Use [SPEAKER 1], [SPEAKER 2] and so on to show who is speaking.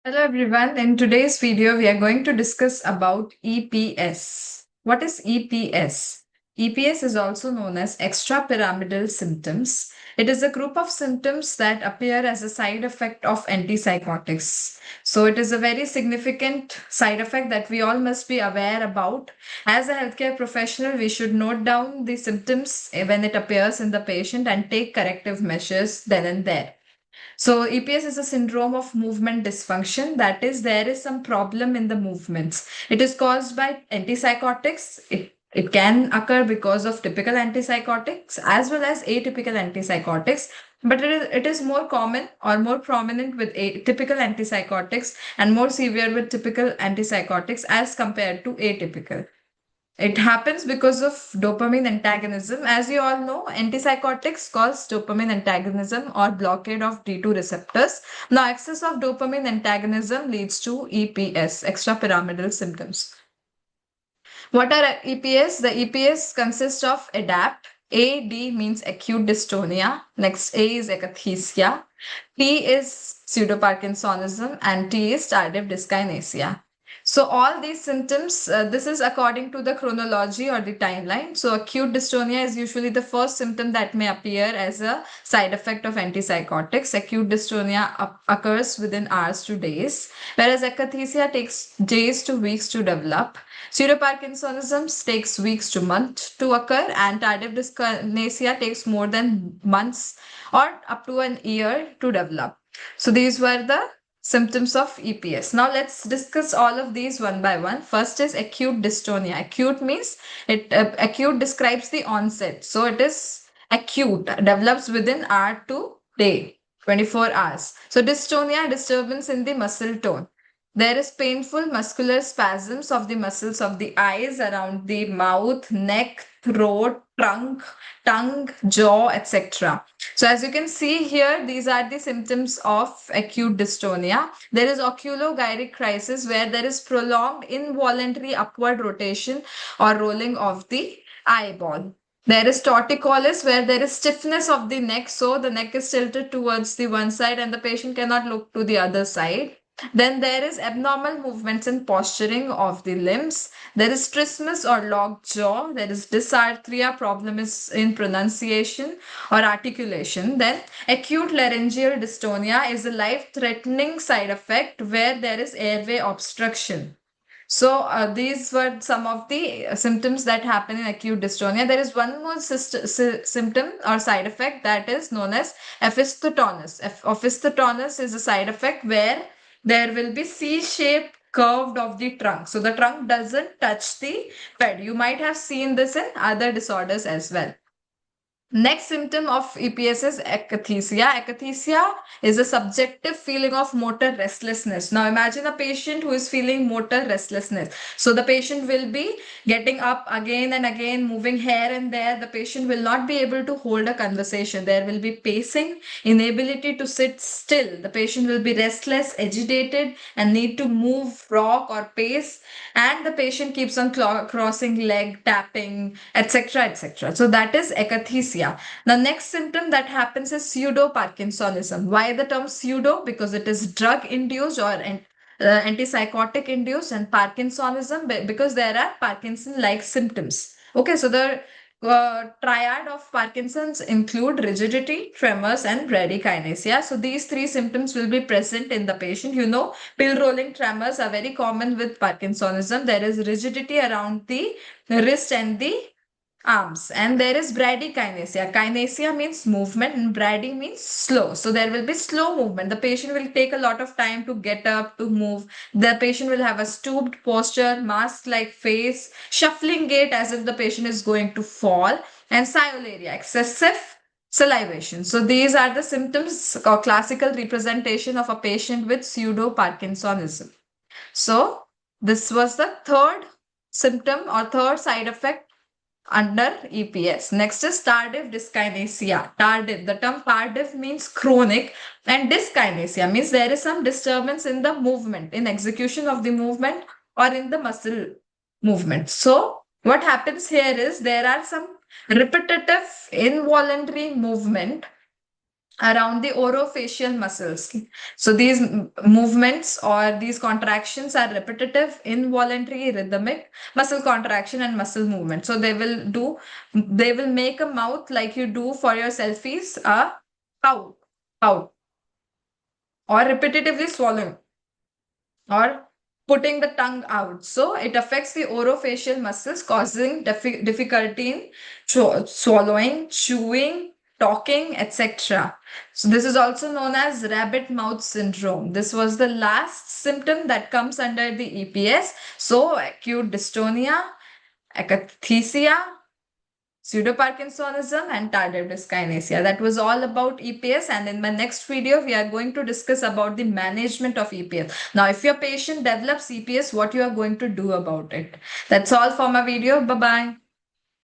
[SPEAKER 1] Hello everyone. In today's video, we are going to discuss about EPS. What is EPS? EPS is also known as extrapyramidal symptoms. It is a group of symptoms that appear as a side effect of antipsychotics. So it is a very significant side effect that we all must be aware about. As a healthcare professional, we should note down the symptoms when it appears in the patient and take corrective measures then and there. So, EPS is a syndrome of movement dysfunction. That is, there is some problem in the movements. It is caused by antipsychotics. It can occur because of typical antipsychotics as well as atypical antipsychotics. But it is more common or more prominent with typical antipsychotics and more severe with typical antipsychotics as compared to atypical. It happens because of dopamine antagonism. As you all know, antipsychotics cause dopamine antagonism or blockade of D2 receptors. Now, excess of dopamine antagonism leads to EPS, extrapyramidal symptoms. What are EPS? The EPS consists of ADAPT. AD means acute dystonia. Next, A is akathisia. P is pseudoparkinsonism, and T is tardive dyskinesia. So all these symptoms, this is according to the chronology or the timeline. So acute dystonia is usually the first symptom that may appear as a side effect of antipsychotics. Acute dystonia occurs within hours to days, whereas akathisia takes days to weeks to develop. Pseudoparkinsonism takes weeks to months to occur, and tardive dyskinesia takes more than months or up to an year to develop. So these were the symptoms of EPS. Now let's discuss all of these one by one. First is acute dystonia. Acute means acute describes the onset. So it is acute, develops within hour to day, 24 hours. So dystonia, disturbance in the muscle tone. There is painful muscular spasms of the muscles of the eyes, around the mouth, neck, throat, trunk, tongue, jaw, etc. So as you can see here, these are the symptoms of acute dystonia. There is oculogyric crisis where there is prolonged involuntary upward rotation or rolling of the eyeball. There is torticollis where there is stiffness of the neck, so the neck is tilted towards the one side and the patient cannot look to the other side. Then there is abnormal movements in posturing of the limbs. There is trismus or locked jaw. There is dysarthria, problem is in pronunciation or articulation. Then acute laryngeal dystonia is a life-threatening side effect where there is airway obstruction. So these were some of the symptoms that happen in acute dystonia. There is one more symptom or side effect that is known as opisthotonus. Opisthotonus is a side effect where there will be C-shaped curved of the trunk. So the trunk doesn't touch the bed. You might have seen this in other disorders as well. Next symptom of EPS is akathisia. Akathisia is a subjective feeling of motor restlessness. Now imagine a patient who is feeling motor restlessness. So the patient will be getting up again and again, moving here and there. The patient will not be able to hold a conversation. There will be pacing, inability to sit still. The patient will be restless, agitated, and need to move, rock, or pace. And the patient keeps on crossing leg, tapping, etc. etc. So that is akathisia. The next symptom that happens is pseudo-Parkinsonism. Why the term pseudo? Because it is drug-induced or antipsychotic induced, and Parkinsonism because there are Parkinson-like symptoms. Okay, so the triad of Parkinson's include rigidity, tremors, and bradykinesia. So these three symptoms will be present in the patient. You know, pill rolling tremors are very common with Parkinsonism. There is rigidity around the wrist and the arms, and there is bradykinesia. Kinesia means movement and brady means slow. So there will be slow movement. The patient will take a lot of time to get up, to move. The patient will have a stooped posture, mask like face, shuffling gait as if the patient is going to fall, and siolaria, excessive salivation. So these are the symptoms or classical representation of a patient with pseudo Parkinsonism. So this was the third symptom or third side effect under EPS. Next is tardive dyskinesia. Tardive, the term tardive means chronic, and dyskinesia means there is some disturbance in the movement, in execution of the movement or in the muscle movement. So what happens here is there are some repetitive involuntary movement around the orofacial muscles. So these movements or these contractions are repetitive, involuntary, rhythmic muscle contraction and muscle movement. So they will make a mouth like you do for your selfies, a pout, pout, or repetitively swallowing, or putting the tongue out. So it affects the orofacial muscles, causing difficulty in swallowing, chewing, talking, etc. So this is also known as rabbit mouth syndrome. This was the last symptom that comes under the EPS. So acute dystonia, akathisia, pseudoparkinsonism, and tardive dyskinesia. That was all about EPS, and in my next video we are going to discuss about the management of EPS. Now if your patient develops EPS, what you are going to do about it. That's all for my video. Bye bye.